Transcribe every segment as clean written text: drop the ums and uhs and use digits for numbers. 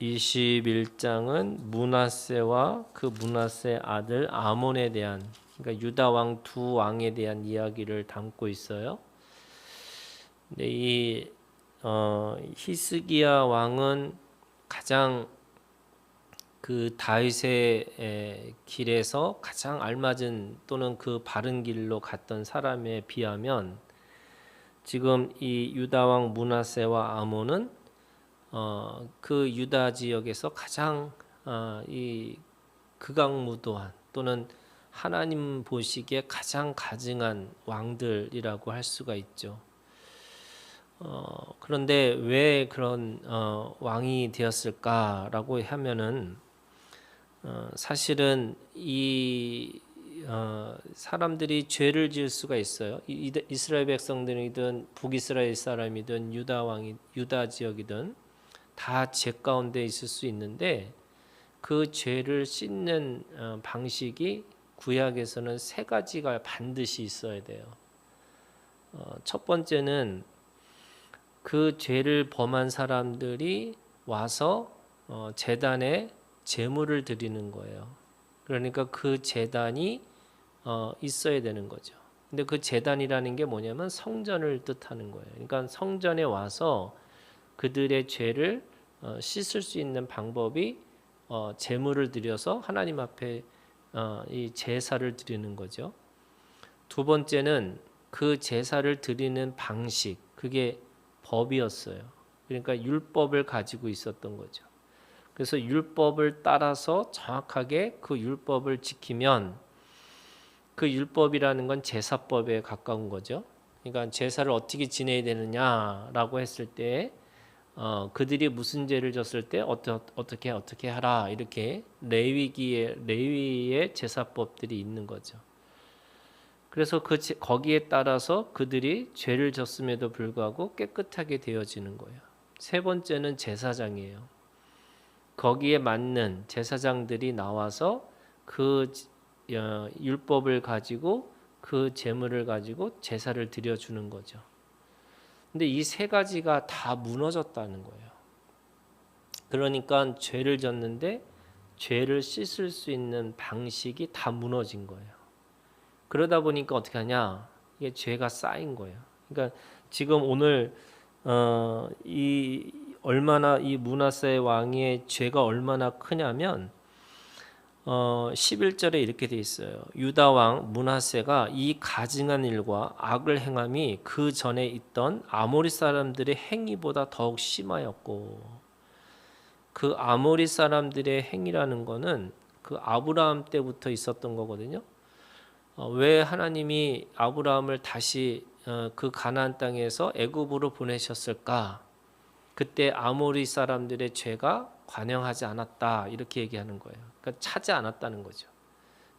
21장은 므낫세와 그 므낫세 아들 아몬에 대한, 그러니까 유다 왕 두 왕에 대한 이야기를 담고 있어요. 근데 이 히스기야 왕은 가장 그 다윗의 길에서 가장 알맞은 또는 그 바른 길로 갔던 사람에 비하면 지금 이 유다 왕 므낫세와 아몬은 그 유다 지역에서 가장 이 극악무도한 또는 하나님 보시기에 가장 가증한 왕들이라고 할 수가 있죠. 그런데 왜 그런 왕이 되었을까라고 하면은 사실은 이 사람들이 죄를 지을 수가 있어요. 이스라엘 백성들이든 북이스라엘 사람이든 유다 왕이 유다 지역이든 다 죄 가운데 있을 수 있는데 그 죄를 씻는 방식이 구약에서는 세 가지가 반드시 있어야 돼요. 첫 번째는 그 죄를 범한 사람들이 와서 제단에 제물을 드리는 거예요. 그러니까 그 제단이 있어야 되는 거죠. 근데 그 제단이라는 게 뭐냐면 성전을 뜻하는 거예요. 그러니까 성전에 와서 그들의 죄를 씻을 수 있는 방법이 제물을 드려서 하나님 앞에 이 제사를 드리는 거죠. 두 번째는 그 제사를 드리는 방식, 그게 법이었어요. 그러니까 율법을 가지고 있었던 거죠. 그래서 율법을 따라서 정확하게 그 율법을 지키면 그 율법이라는 건 제사법에 가까운 거죠. 그러니까 제사를 어떻게 지내야 되느냐라고 했을 때 그들이 무슨 죄를 졌을 때 어떻게 하라 이렇게 레위의 제사법들이 있는 거죠. 그래서 거기에 따라서 그들이 죄를 졌음에도 불구하고 깨끗하게 되어지는 거예요. 세 번째는 제사장이에요. 거기에 맞는 제사장들이 나와서 그 율법을 가지고 그 제물을 가지고 제사를 드려주는 거죠. 근데 이 세 가지가 다 무너졌다는 거예요. 그러니까 죄를 졌는데 죄를 씻을 수 있는 방식이 다 무너진 거예요. 그러다 보니까 어떻게 하냐? 이게 죄가 쌓인 거예요. 그러니까 지금 오늘 이 얼마나 이 므낫세 왕의 죄가 얼마나 크냐면 11절에 이렇게 돼 있어요. 유다 왕 므낫세가 이 가증한 일과 악을 행함이 그 전에 있던 아모리 사람들의 행위보다 더욱 심하였고, 그 아모리 사람들의 행위라는 거는 그 아브라함 때부터 있었던 거거든요. 왜 하나님이 아브라함을 다시 그 가나안 땅에서 애굽으로 보내셨을까? 그때 아모리 사람들의 죄가 관영하지 않았다 이렇게 얘기하는 거예요. 그러니까 차지 않았다는 거죠.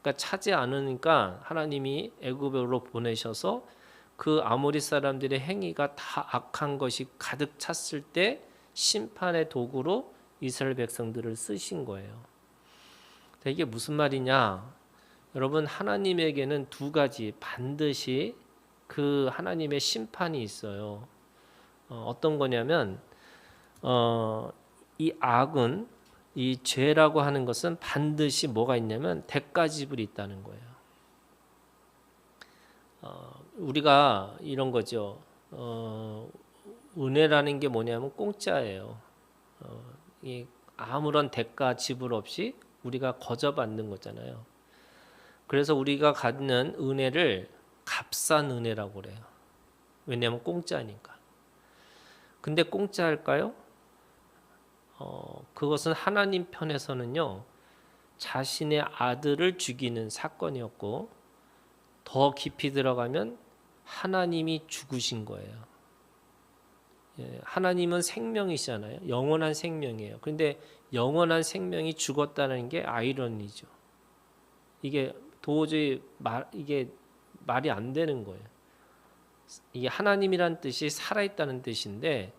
그러니까 차지 않으니까 하나님이 애굽으로 보내셔서 그 아모리 사람들의 행위가 다 악한 것이 가득 찼을 때 심판의 도구로 이스라엘 백성들을 쓰신 거예요. 이게 무슨 말이냐? 여러분, 하나님에게는 두 가지 반드시 그 하나님의 심판이 있어요. 어떤 거냐면 이 악은, 이 죄라고 하는 것은 반드시 뭐가 있냐면 대가 지불이 있다는 거예요. 우리가 이런 거죠. 은혜라는 게 뭐냐면 공짜예요. 이 아무런 대가 지불 없이 우리가 거저받는 거잖아요. 그래서 우리가 갖는 은혜를 값싼 은혜라고 그래요. 왜냐하면 공짜니까. 근데 공짜일까요? 그것은 하나님 편에서는요, 자신의 아들을 죽이는 사건이었고, 더 깊이 들어가면 하나님이 죽으신 거예요. 하나님은 생명이시잖아요. 영원한 생명이에요. 그런데 영원한 생명이 죽었다는 게 아이러니죠. 이게 도저히 이게 말이 안 되는 거예요. 이게 하나님이란 뜻이 살아있다는 뜻인데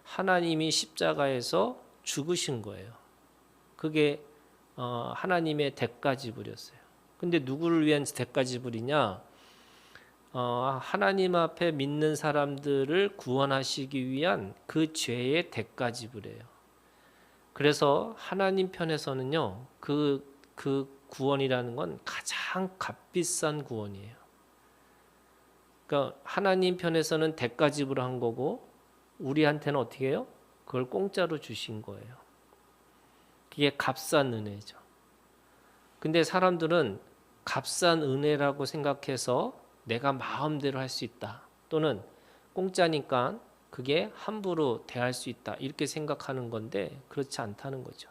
하나님이 십자가에서 죽으신 거예요. 그게 하나님의 대가 지불이었어요. 근데 누구를 위한 대가 지불이냐? 하나님 앞에 믿는 사람들을 구원하시기 위한 그 죄의 대가 지불이에요. 그래서 하나님 편에서는요, 그 구원이라는 건 가장 값비싼 구원이에요. 그러니까 하나님 편에서는 대가 지불한 거고 우리한테는 어떻게 해요? 그걸 공짜로 주신 거예요. 그게 값싼 은혜죠. 근데 사람들은 값싼 은혜라고 생각해서 내가 마음대로 할 수 있다. 또는 공짜니까 그게 함부로 대할 수 있다. 이렇게 생각하는 건데 그렇지 않다는 거죠.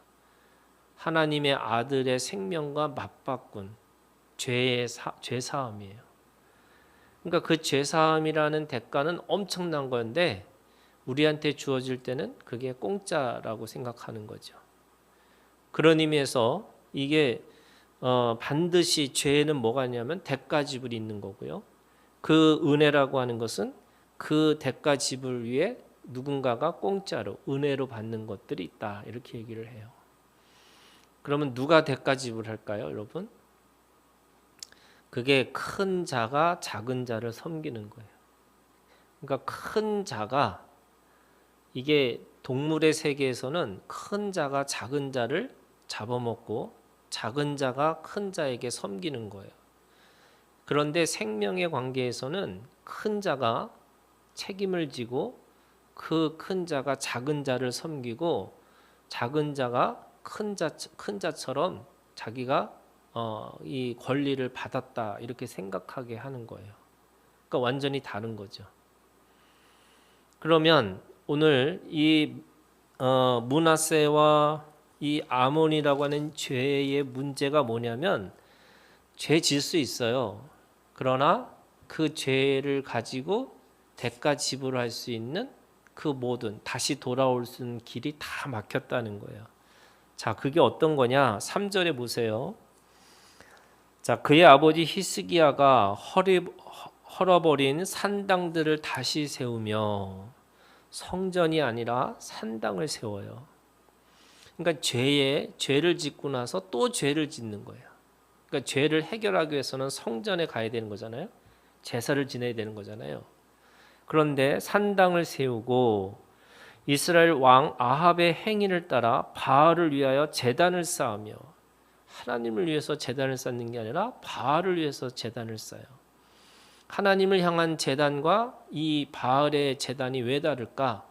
하나님의 아들의 생명과 맞바꾼 죄 사함이에요. 그러니까 그 죄 사함이라는 대가는 엄청난 건데 우리한테 주어질 때는 그게 공짜라고 생각하는 거죠. 그런 의미에서 이게 반드시 죄에는 뭐가 있냐면 대가 지불이 있는 거고요. 그 은혜라고 하는 것은 그 대가 지불 위에 누군가가 공짜로 은혜로 받는 것들이 있다. 이렇게 얘기를 해요. 그러면 누가 대가 지불할까요, 여러분? 그게 큰 자가 작은 자를 섬기는 거예요. 그러니까 큰 자가 이게 동물의 세계에서는 큰 자가 작은 자를 잡아먹고 작은 자가 큰 자에게 섬기는 거예요. 그런데 생명의 관계에서는 큰 자가 책임을 지고 그 큰 자가 작은 자를 섬기고 작은 자가 큰 자처럼 자기가 이 권리를 받았다 이렇게 생각하게 하는 거예요. 그러니까 완전히 다른 거죠. 그러면 오늘 이 므낫세와 이 아몬이라고 하는 죄의 문제가 뭐냐면 죄 질 수 있어요. 그러나 그 죄를 가지고 대가 지불할 수 있는 그 모든 다시 돌아올 수 있는 길이 다 막혔다는 거예요. 자, 그게 어떤 거냐? 3절에 보세요. 자, 그의 아버지 히스기야가 헐어버린 산당들을 다시 세우며 성전이 아니라 산당을 세워요. 그러니까 죄를 짓고 나서 또 죄를 짓는 거예요. 그러니까 죄를 해결하기 위해서는 성전에 가야 되는 거잖아요. 제사를 지내야 되는 거잖아요. 그런데 산당을 세우고 이스라엘 왕 아합의 행위를 따라 바알을 위하여 제단을 쌓으며 하나님을 위해서 제단을 쌓는 게 아니라 바알을 위해서 제단을 쌓아요. 하나님을 향한 제단과 이 바알의 제단이 왜 다를까?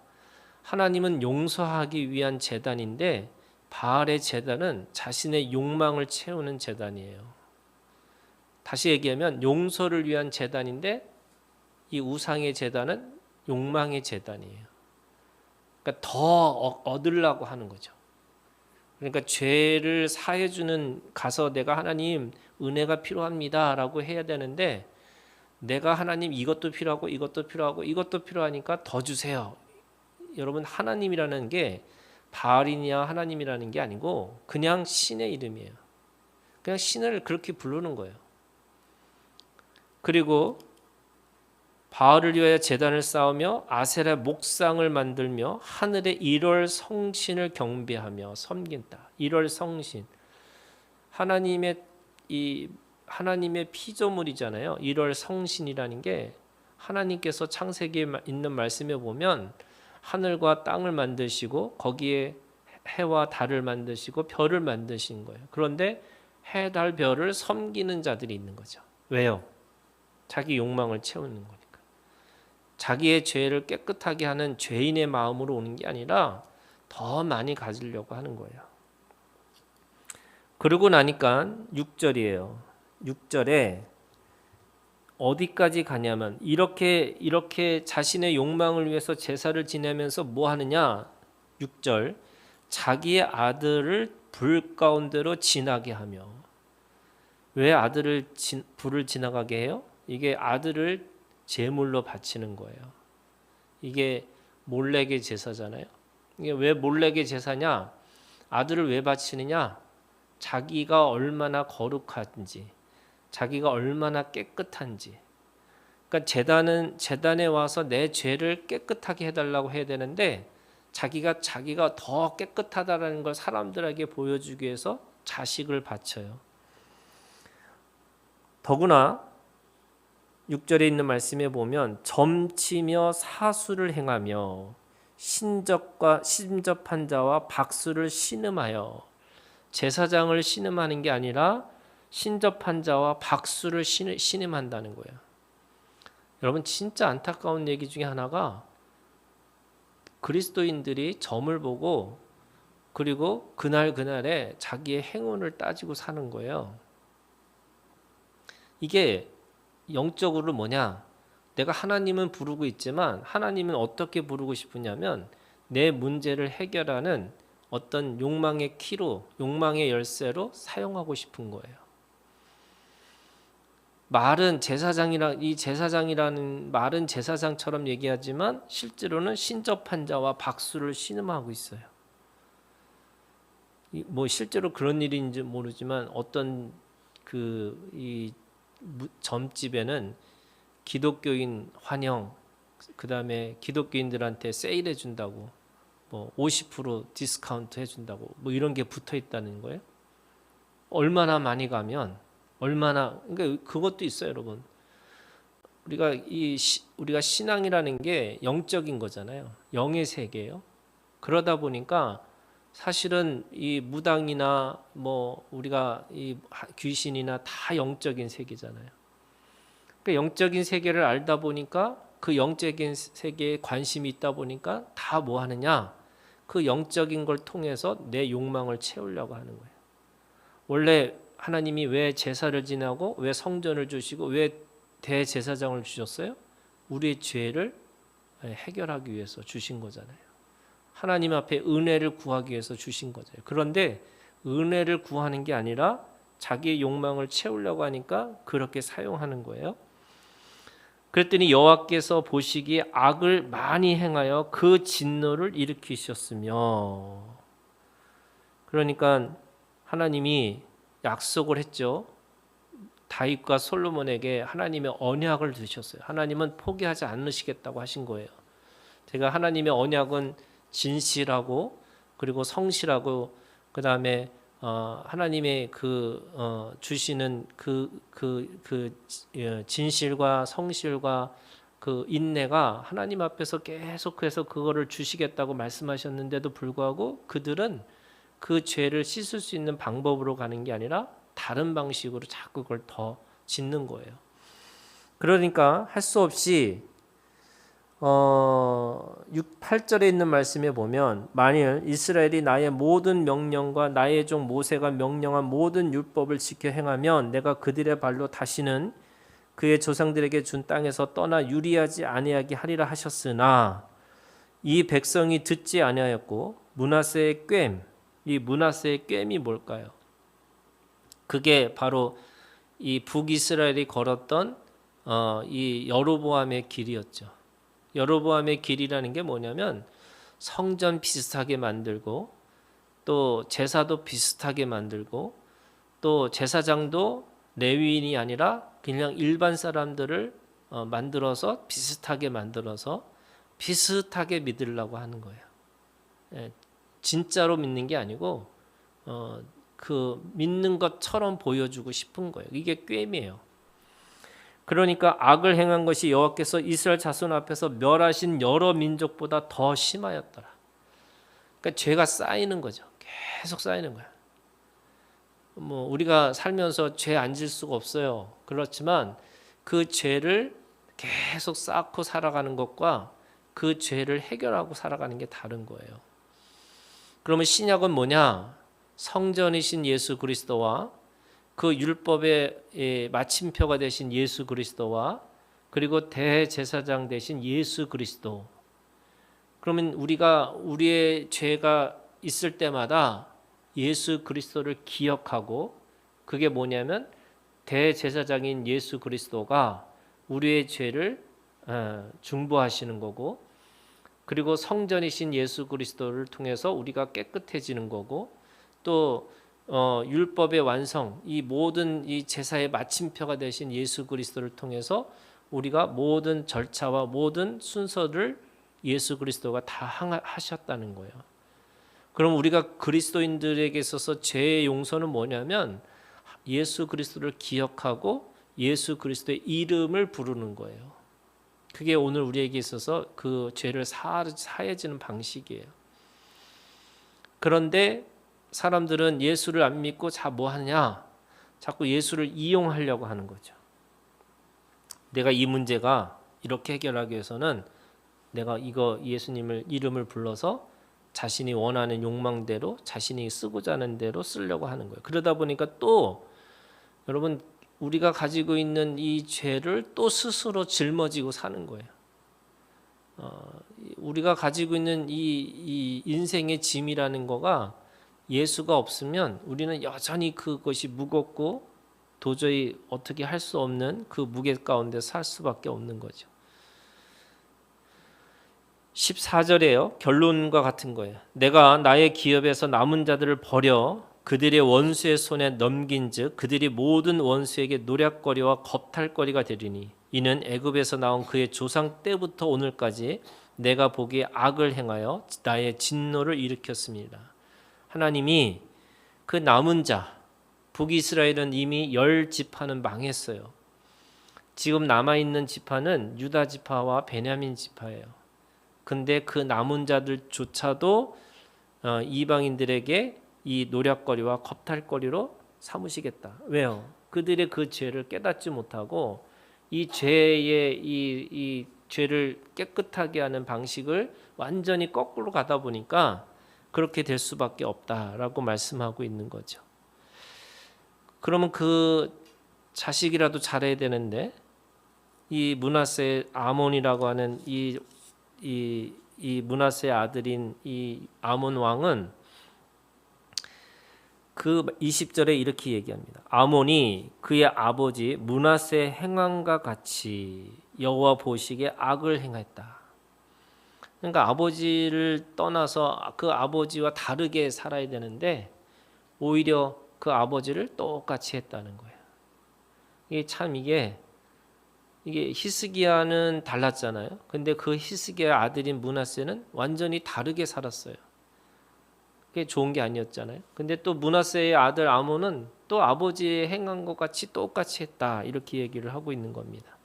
하나님은 용서하기 위한 제단인데 바알의 제단은 자신의 욕망을 채우는 제단이에요. 다시 얘기하면 용서를 위한 제단인데 이 우상의 제단은 욕망의 제단이에요. 그러니까 더 얻으려고 하는 거죠. 그러니까 죄를 사해주는 가서 내가 하나님 은혜가 필요합니다라고 해야 되는데 내가 하나님 이것도 필요하고 이것도 필요하고 이것도 필요하니까 더 주세요. 여러분 하나님이라는 게 바알이냐 하나님이라는 게 아니고 그냥 신의 이름이에요. 그냥 신을 그렇게 부르는 거예요. 그리고 바알을 위하여 제단을 쌓으며 아세라 목상을 만들며 하늘의 1월 성신을 경배하며 섬긴다. 1월 성신. 하나님의 피조물이잖아요. 1월 성신이라는 게 하나님께서 창세기에 있는 말씀에 보면 하늘과 땅을 만드시고 거기에 해와 달을 만드시고 별을 만드신 거예요. 그런데 해, 달, 별을 섬기는 자들이 있는 거죠. 왜요? 자기 욕망을 채우는 거니까. 자기의 죄를 깨끗하게 하는 죄인의 마음으로 오는 게 아니라 더 많이 가지려고 하는 거예요. 그러고 나니까 6절이에요. 6절에 어디까지 가냐면 이렇게 자신의 욕망을 위해서 제사를 지내면서 뭐 하느냐? 6절 자기의 아들을 불 가운데로 지나게 하며. 왜 아들을 불을 지나가게 해요? 이게 아들을 제물로 바치는 거예요. 이게 몰래의 제사잖아요. 이게 왜 몰래의 제사냐? 아들을 왜 바치느냐? 자기가 얼마나 거룩한지, 자기가 얼마나 깨끗한지. 그러니까 제단에 와서 내 죄를 깨끗하게 해달라고 해야 되는데 자기가 더 깨끗하다라는 걸 사람들에게 보여주기 위해서 자식을 바쳐요. 더구나 6절에 있는 말씀에 보면 점치며 사수를 행하며 신접한 자와 박수를 신음하여. 제사장을 신음하는 게 아니라 신접한 자와 박수를 신음한다는 거예요. 여러분, 진짜 안타까운 얘기 중에 하나가 그리스도인들이 점을 보고 그리고 그날에 자기의 행운을 따지고 사는 거예요. 이게 영적으로 뭐냐? 내가 하나님은 부르고 있지만 하나님은 어떻게 부르고 싶으냐면 내 문제를 해결하는 어떤 욕망의 키로, 욕망의 열쇠로 사용하고 싶은 거예요. 말은 제사장이라는 말은 제사장처럼 얘기하지만 실제로는 신접한 자와 박수를 신음하고 있어요. 뭐 실제로 그런 일인지 모르지만 어떤 이 점집에는 기독교인 환영, 그다음에 기독교인들한테 세일해 준다고, 뭐 50% 디스카운트 해준다고, 뭐 이런 게 붙어 있다는 거예요. 얼마나 많이 가면 그러니까 그것도 있어요, 여러분. 우리가 신앙이라는 게 영적인 거잖아요. 영의 세계예요. 그러다 보니까 사실은 이 무당이나 뭐 우리가 이 귀신이나 다 영적인 세계잖아요. 그러니까 영적인 세계를 알다 보니까 그 영적인 세계에 관심이 있다 보니까 다 뭐 하느냐? 그 영적인 걸 통해서 내 욕망을 채우려고 하는 거예요. 원래 하나님이 왜 제사를 지내고 왜 성전을 주시고 왜 대제사장을 주셨어요? 우리의 죄를 해결하기 위해서 주신 거잖아요. 하나님 앞에 은혜를 구하기 위해서 주신 거죠. 그런데 은혜를 구하는 게 아니라 자기의 욕망을 채우려고 하니까 그렇게 사용하는 거예요. 그랬더니 여호와께서 보시기에 악을 많이 행하여 그 진노를 일으키셨으며, 그러니까 하나님이 약속을 했죠. 다윗과 솔로몬에게 하나님의 언약을 주셨어요. 하나님은 포기하지 않으시겠다고 하신 거예요. 제가 하나님의 언약은 진실하고 그리고 성실하고 그다음에 하나님의 주시는 진실과 성실과 그 인내가 하나님 앞에서 계속해서 그거를 주시겠다고 말씀하셨는데도 불구하고 그들은 그 죄를 씻을 수 있는 방법으로 가는 게 아니라 다른 방식으로 자꾸 그걸 더 짓는 거예요. 그러니까 할 수 없이 8절에 있는 말씀에 보면 만일 이스라엘이 나의 모든 명령과 나의 종 모세가 명령한 모든 율법을 지켜 행하면 내가 그들의 발로 다시는 그의 조상들에게 준 땅에서 떠나 유리하지 아니하게 하리라 하셨으나 이 백성이 듣지 아니하였고 므낫세의 꽹, 이 므낫세의 꽹이 뭘까요? 그게 바로 이 북이스라엘이 걸었던 이 여로보암의 길이었죠. 여로보암의 길이라는 게 뭐냐면 성전 비슷하게 만들고 또 제사도 비슷하게 만들고 또 제사장도 레위인이 아니라 그냥 일반 사람들을 만들어서 비슷하게 믿으려고 하는 거예요. 진짜로 믿는 게 아니고 그 믿는 것처럼 보여주고 싶은 거예요. 이게 꽹이에요. 그러니까 악을 행한 것이 여호와께서 이스라엘 자손 앞에서 멸하신 여러 민족보다 더 심하였더라. 그러니까 죄가 쌓이는 거죠. 계속 쌓이는 거야. 뭐 우리가 살면서 죄 안 질 수가 없어요. 그렇지만 그 죄를 계속 쌓고 살아가는 것과 그 죄를 해결하고 살아가는 게 다른 거예요. 그러면 신약은 뭐냐? 성전이신 예수 그리스도와 그 율법의 마침표가 되신 예수 그리스도와 그리고 대제사장 되신 예수 그리스도. 그러면 우리가 우리의 죄가 있을 때마다 예수 그리스도를 기억하고 그게 뭐냐면 대제사장인 예수 그리스도가 우리의 죄를 중보하시는 거고 그리고 성전이신 예수 그리스도를 통해서 우리가 깨끗해지는 거고 또 율법의 완성, 이 모든 이 제사의 마침표가 되신 예수 그리스도를 통해서 우리가 모든 절차와 모든 순서를 예수 그리스도가 다 하셨다는 거예요. 그럼 우리가 그리스도인들에게 있어서 죄의 용서는 뭐냐면 예수 그리스도를 기억하고 예수 그리스도의 이름을 부르는 거예요. 그게 오늘 우리에게 있어서 그 죄를 사해지는 방식이에요. 그런데 사람들은 예수를 안 믿고 뭐 하냐? 자꾸 예수를 이용하려고 하는 거죠. 내가 이 문제가 이렇게 해결하기 위해서는 내가 예수님을 이름을 불러서 자신이 원하는 욕망대로 자신이 쓰고자 하는 대로 쓰려고 하는 거예요. 그러다 보니까 또 여러분 우리가 가지고 있는 이 죄를 또 스스로 짊어지고 사는 거예요. 우리가 가지고 있는 이 인생의 짐이라는 거가 예수가 없으면 우리는 여전히 그것이 무겁고 도저히 어떻게 할 수 없는 그 무게 가운데 살 수밖에 없는 거죠. 14절에요. 결론과 같은 거예요. 내가 나의 기업에서 남은 자들을 버려 그들의 원수의 손에 넘긴즉 그들이 모든 원수에게 노략거리와 겁탈거리가 되리니 이는 애굽에서 나온 그의 조상 때부터 오늘까지 내가 보기에 악을 행하여 나의 진노를 일으켰습니다. 하나님이 그 남은 자 북이스라엘은 이미 10지파는 망했어요. 지금 남아있는 지파는 유다 지파와 베냐민 지파예요. 근데 그 남은 자들조차도 이방인들에게 이 노략거리와 겁탈거리로 삼으시겠다. 왜요? 그들의 그 죄를 깨닫지 못하고 이 죄의 이 죄를 깨끗하게 하는 방식을 완전히 거꾸로 가다 보니까 그렇게 될 수밖에 없다라고 말씀하고 있는 거죠. 그러면 그 자식이라도 잘해야 되는데 이 므낫세 아몬이라고 하는 이 므낫세의 아들인 이 아몬 왕은 그 20절에 이렇게 얘기합니다. 아몬이 그의 아버지 므낫세 행함과 같이 여호와 보시기에 악을 행했다. 그러니까 아버지를 떠나서 그 아버지와 다르게 살아야 되는데 오히려 그 아버지를 똑같이 했다는 거예요. 이게 히스기야는 달랐잖아요. 근데 그 히스기야 아들인 므낫세는 완전히 다르게 살았어요. 그게 좋은 게 아니었잖아요. 근데 또 므낫세의 아들 아몬은 또 아버지의 행한 것 같이 똑같이 했다. 이렇게 얘기를 하고 있는 겁니다.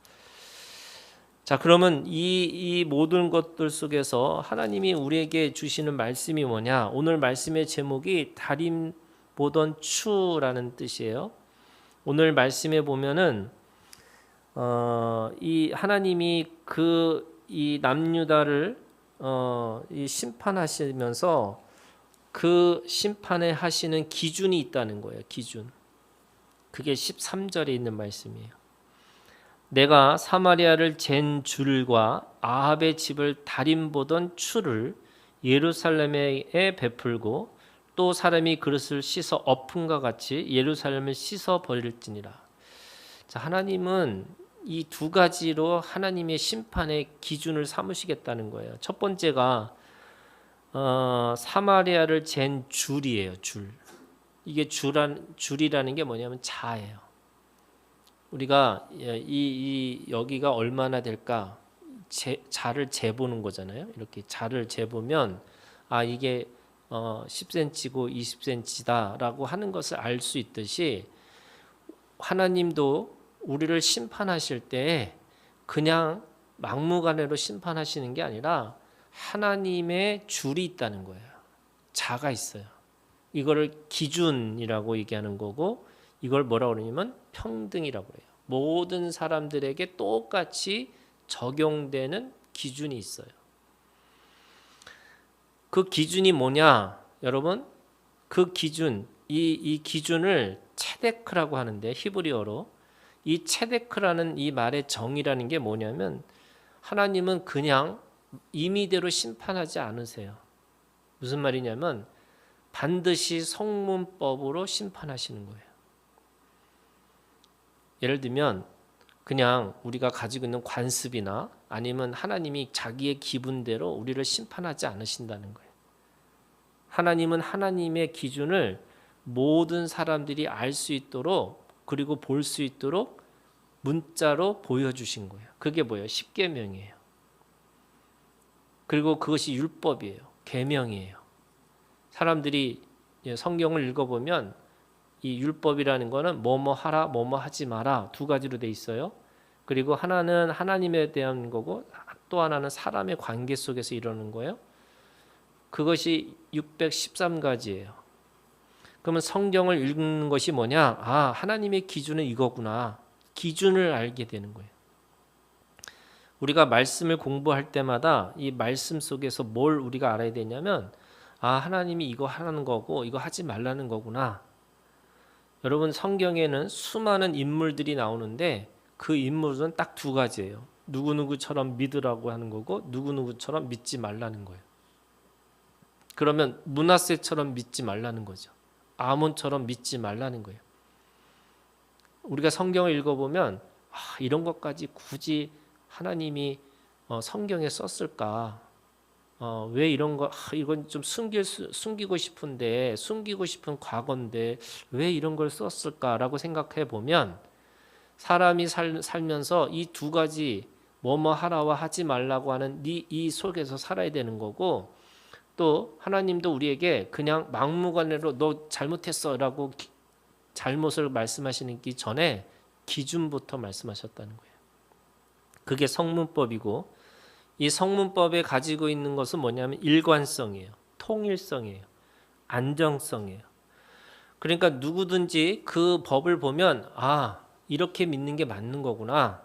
자, 그러면 이 모든 것들 속에서 하나님이 우리에게 주시는 말씀이 뭐냐? 오늘 말씀의 제목이 다림 보던 추라는 뜻이에요. 오늘 말씀에 보면은 이 하나님이 이 남유다를 이 심판하시면서 그 심판에 하시는 기준이 있다는 거예요. 기준. 그게 13절에 있는 말씀이에요. 내가 사마리아를 잰 줄과 아합의 집을 다림 보던 추를 예루살렘에 베풀고 또 사람이 그릇을 씻어 엎음과 같이 예루살렘을 씻어 버릴지니라. 자, 하나님은 이 두 가지로 하나님의 심판의 기준을 삼으시겠다는 거예요. 첫 번째가 사마리아를 잰 줄이에요. 줄. 이게 줄이라는 게 뭐냐면 자예요. 우리가 여기가 얼마나 될까 자를 재보는 거잖아요. 이렇게 자를 재보면 이게 10cm고 20cm다라고 하는 것을 알 수 있듯이 하나님도 우리를 심판하실 때 그냥 막무가내로 심판하시는 게 아니라 하나님의 줄이 있다는 거예요. 자가 있어요. 이거를 기준이라고 얘기하는 거고 이걸 뭐라고 그러냐면 평등이라고 해요. 모든 사람들에게 똑같이 적용되는 기준이 있어요. 그 기준이 뭐냐? 여러분, 그 기준, 이 기준을 체데크라고 하는데 히브리어로 이 체데크라는 이 말의 정의라는 게 뭐냐면 하나님은 그냥 임의대로 심판하지 않으세요. 무슨 말이냐면 반드시 성문법으로 심판하시는 거예요. 예를 들면 그냥 우리가 가지고 있는 관습이나 아니면 하나님이 자기의 기분대로 우리를 심판하지 않으신다는 거예요. 하나님은 하나님의 기준을 모든 사람들이 알 수 있도록 그리고 볼 수 있도록 문자로 보여주신 거예요. 그게 뭐예요? 십계명이에요. 그리고 그것이 율법이에요. 계명이에요. 사람들이 성경을 읽어보면 이 율법이라는 거는 뭐뭐 하라, 뭐뭐 하지 마라 두 가지로 돼 있어요. 그리고 하나는 하나님에 대한 거고 또 하나는 사람의 관계 속에서 이루는 거예요. 그것이 613가지예요. 그러면 성경을 읽는 것이 뭐냐? 아, 하나님의 기준은 이거구나. 기준을 알게 되는 거예요. 우리가 말씀을 공부할 때마다 이 말씀 속에서 뭘 우리가 알아야 되냐면, 아, 하나님이 이거 하라는 거고 이거 하지 말라는 거구나. 여러분, 성경에는 수많은 인물들이 나오는데 그 인물은 딱 두 가지예요. 누구누구처럼 믿으라고 하는 거고 누구누구처럼 믿지 말라는 거예요. 그러면 므낫세처럼 믿지 말라는 거죠. 아몬처럼 믿지 말라는 거예요. 우리가 성경을 읽어보면 이런 것까지 굳이 하나님이 성경에 썼을까? 왜 이런 거 이건 좀 숨기고 싶은데 숨기고 싶은 과거인데 왜 이런 걸 썼을까라고 생각해 보면 사람이 살면서 이 두 가지 뭐뭐 하라와 하지 말라고 하는 이 속에서 살아야 되는 거고, 또 하나님도 우리에게 그냥 막무가내로 너 잘못했어라고 잘못을 말씀하시기 전에 기준부터 말씀하셨다는 거예요. 그게 성문법이고, 이 성문법에 가지고 있는 것은 뭐냐면 일관성이에요. 통일성이에요. 안정성이에요. 그러니까 누구든지 그 법을 보면 이렇게 믿는 게 맞는 거구나.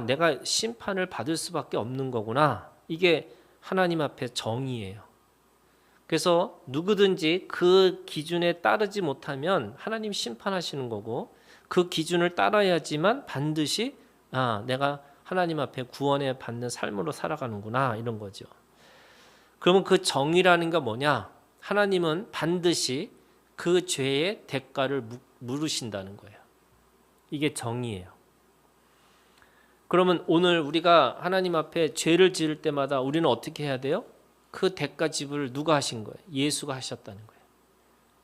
내가 심판을 받을 수밖에 없는 거구나. 이게 하나님 앞에 정의예요. 그래서 누구든지 그 기준에 따르지 못하면 하나님 심판하시는 거고, 그 기준을 따라야지만 반드시 내가 하나님 앞에 구원에 받는 삶으로 살아가는구나, 이런 거죠. 그러면 그 정의라는 게 뭐냐? 하나님은 반드시 그 죄의 대가를 물으신다는 거예요. 이게 정의예요. 그러면 오늘 우리가 하나님 앞에 죄를 지을 때마다 우리는 어떻게 해야 돼요? 그 대가 지불을 누가 하신 거예요? 예수가 하셨다는 거예요.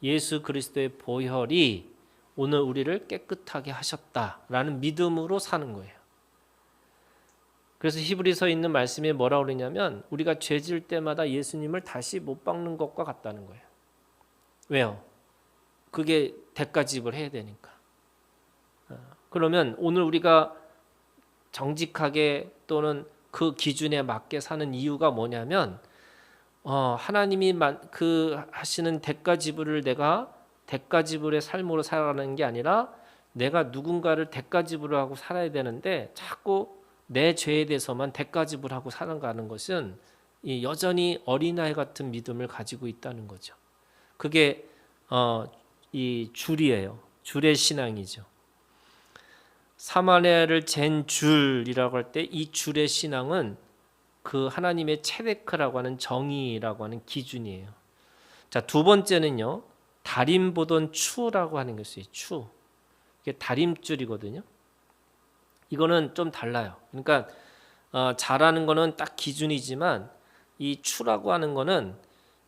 예수 그리스도의 보혈이 오늘 우리를 깨끗하게 하셨다라는 믿음으로 사는 거예요. 그래서 히브리서에 있는 말씀이 뭐라고 그러냐면 우리가 죄 지을 때마다 예수님을 다시 못 박는 것과 같다는 거예요. 왜요? 그게 대가 지불해야 되니까. 그러면 오늘 우리가 정직하게 또는 그 기준에 맞게 사는 이유가 뭐냐면 하나님이 그 하시는 대가 지불을 내가 대가 지불의 삶으로 살아가는 게 아니라 내가 누군가를 대가 지불하고 살아야 되는데 자꾸 내 죄에 대해서만 대가 지불하고 살아가는 것은 여전히 어린아이 같은 믿음을 가지고 있다는 거죠. 그게 이 줄이에요. 줄의 신앙이죠. 사마리아를 잰 줄이라고 할 때 이 줄의 신앙은 그 하나님의 체데크라고 하는 정의라고 하는 기준이에요. 자, 두 번째는요. 다림 보던 추라고 하는 것이 추. 이게 다림줄이거든요. 이거는 좀 달라요. 그러니까 잘하는 거는 딱 기준이지만 이 추라고 하는 거는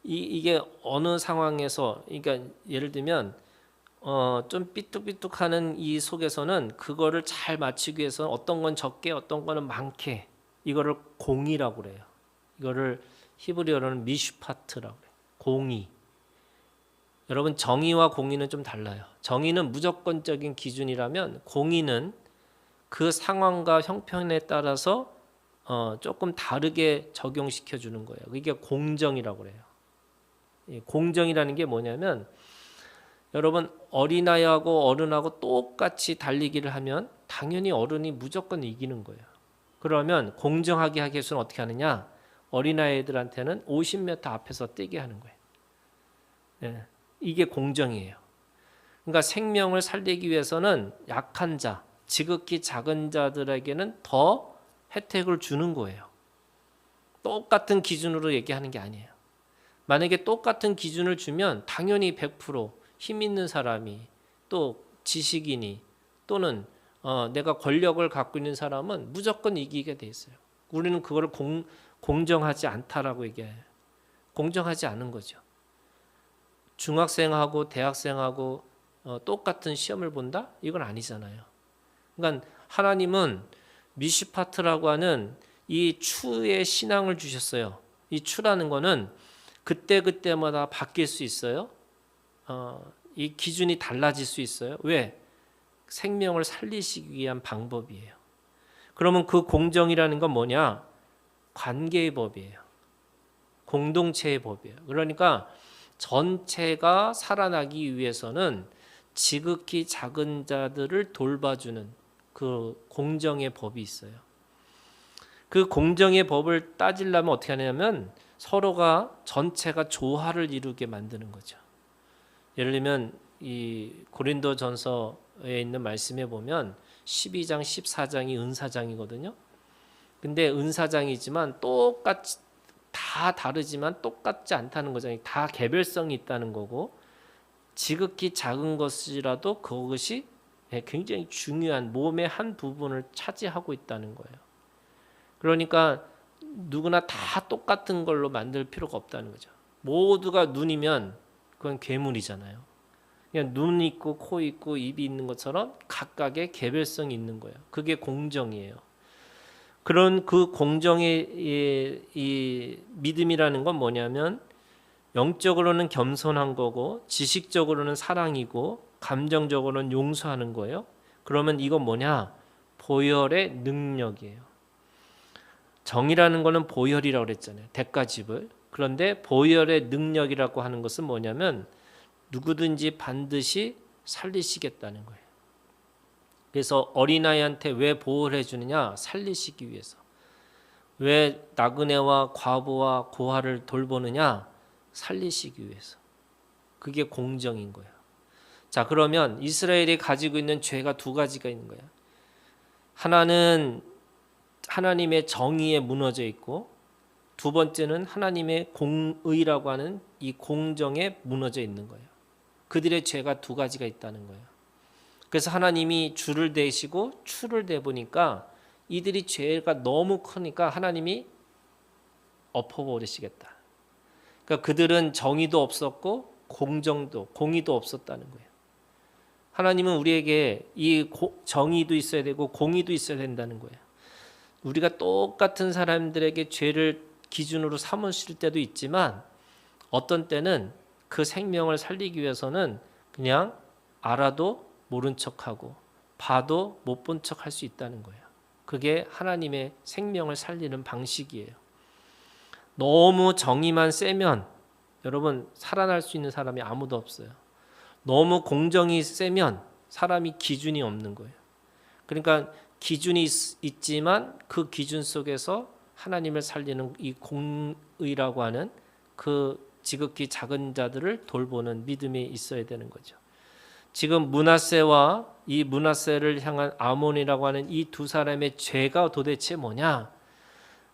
이게 어느 상황에서, 그러니까 예를 들면 좀 삐뚤삐뚤하는 이 속에서는 그거를 잘 맞추기 위해서 어떤 건 적게 어떤 거는 많게, 이거를 공이라고 그래요. 이거를 히브리어로는 미슈파트라고 그래요. 공의. 여러분, 정의와 공의는 좀 달라요. 정의는 무조건적인 기준이라면 공의는 그 상황과 형편에 따라서 조금 다르게 적용시켜 주는 거예요. 이게 공정이라고 그래요. 공정이라는 게 뭐냐면 여러분, 어린아이하고 어른하고 똑같이 달리기를 하면 당연히 어른이 무조건 이기는 거예요. 그러면 공정하게 하기 위해서는 어떻게 하느냐? 어린아이들한테는 50m 앞에서 뛰게 하는 거예요. 이게 공정이에요. 그러니까 생명을 살리기 위해서는 약한 자, 지극히 작은 자들에게는 더 혜택을 주는 거예요. 똑같은 기준으로 얘기하는 게 아니에요. 만약에 똑같은 기준을 주면 당연히 100% 힘 있는 사람이, 또 지식인이, 또는 내가 권력을 갖고 있는 사람은 무조건 이기게 돼 있어요. 우리는 그거를 공정하지 않다라고 얘기해요. 공정하지 않은 거죠. 중학생하고 대학생하고 똑같은 시험을 본다? 이건 아니잖아요. 그러니까 하나님은 미시파트라고 하는 이 추의 신앙을 주셨어요. 이 추라는 거는 그때그때마다 바뀔 수 있어요. 이 기준이 달라질 수 있어요. 왜? 생명을 살리시기 위한 방법이에요. 그러면 그 공정이라는 건 뭐냐? 관계의 법이에요. 공동체의 법이에요. 그러니까 전체가 살아나기 위해서는 지극히 작은 자들을 돌봐주는 그 공정의 법이 있어요. 그 공정의 법을 따지려면 어떻게 하냐면 서로가 전체가 조화를 이루게 만드는 거죠. 예를 들면 이 고린도전서에 있는 말씀에 보면 12장 14장이 은사장이거든요. 근데 은사장이지만 똑같이 다 다르지만 똑같지 않다는 거잖아요. 다 개별성이 있다는 거고 지극히 작은 것이라도 그것이 굉장히 중요한 몸의 한 부분을 차지하고 있다는 거예요. 그러니까 누구나 다 똑같은 걸로 만들 필요가 없다는 거죠. 모두가 눈이면 그건 괴물이잖아요. 그냥 눈 있고 코 있고 입이 있는 것처럼 각각의 개별성이 있는 거예요. 그게 공정이에요. 그런 그 공정의 이 믿음이라는 건 뭐냐면 영적으로는 겸손한 거고 지식적으로는 사랑이고 감정적으로는 용서하는 거예요. 그러면 이건 뭐냐? 보혈의 능력이에요. 정이라는 거는 보혈이라고 그랬잖아요. 대가집을. 그런데 보혈의 능력이라고 하는 것은 뭐냐면 누구든지 반드시 살리시겠다는 거예요. 그래서 어린아이한테 왜 보호를 해주느냐? 살리시기 위해서. 왜 나그네와 과부와 고아를 돌보느냐? 살리시기 위해서. 그게 공정인 거예요. 자, 그러면 이스라엘이 가지고 있는 죄가 두 가지가 있는 거예요. 하나는 하나님의 정의에 무너져 있고 두 번째는 하나님의 공의라고 하는 이 공정에 무너져 있는 거예요. 그들의 죄가 두 가지가 있다는 거예요. 그래서 하나님이 주를 대시고 추를 대보니까 이들이 죄가 너무 크니까 하나님이 엎어버리시겠다. 그러니까 그들은 정의도 없었고 공의도 없었다는 거예요. 하나님은 우리에게 이 정의도 있어야 되고 공의도 있어야 된다는 거예요. 우리가 똑같은 사람들에게 죄를 기준으로 삼으실 때도 있지만 어떤 때는 그 생명을 살리기 위해서는 그냥 알아도 모른 척하고 봐도 못 본 척할 수 있다는 거예요. 그게 하나님의 생명을 살리는 방식이에요. 너무 정의만 세면 여러분 살아날 수 있는 사람이 아무도 없어요. 너무 공정이 세면 사람이 기준이 없는 거예요. 그러니까 기준이 있지만 그 기준 속에서 하나님을 살리는 이 공의라고 하는 그 지극히 작은 자들을 돌보는 믿음이 있어야 되는 거죠. 지금 므낫세와 이 므낫세를 향한 아몬이라고 하는 이 두 사람의 죄가 도대체 뭐냐?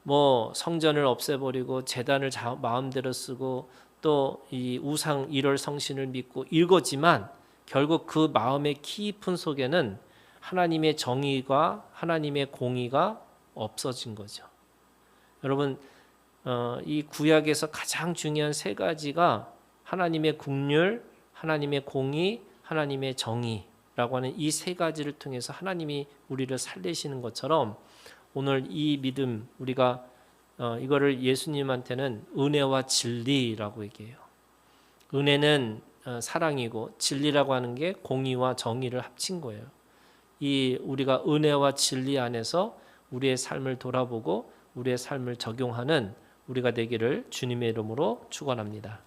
뭐 성전을 없애버리고 제단을 마음대로 쓰고 또 이 우상 일월 성신을 믿고 이거지만 결국 그 마음의 깊은 속에는 하나님의 정의가 하나님의 공의가 없어진 거죠. 여러분 이 구약에서 가장 중요한 세 가지가 하나님의 긍휼, 하나님의 공의, 하나님의 정의라고 하는 이 세 가지를 통해서 하나님이 우리를 살리시는 것처럼 오늘 이 믿음 우리가 이거를 예수님한테는 은혜와 진리라고 얘기해요. 은혜는 사랑이고 진리라고 하는 게 공의와 정의를 합친 거예요. 이 우리가 은혜와 진리 안에서 우리의 삶을 돌아보고 우리의 삶을 적용하는 우리가 되기를 주님의 이름으로 축원합니다.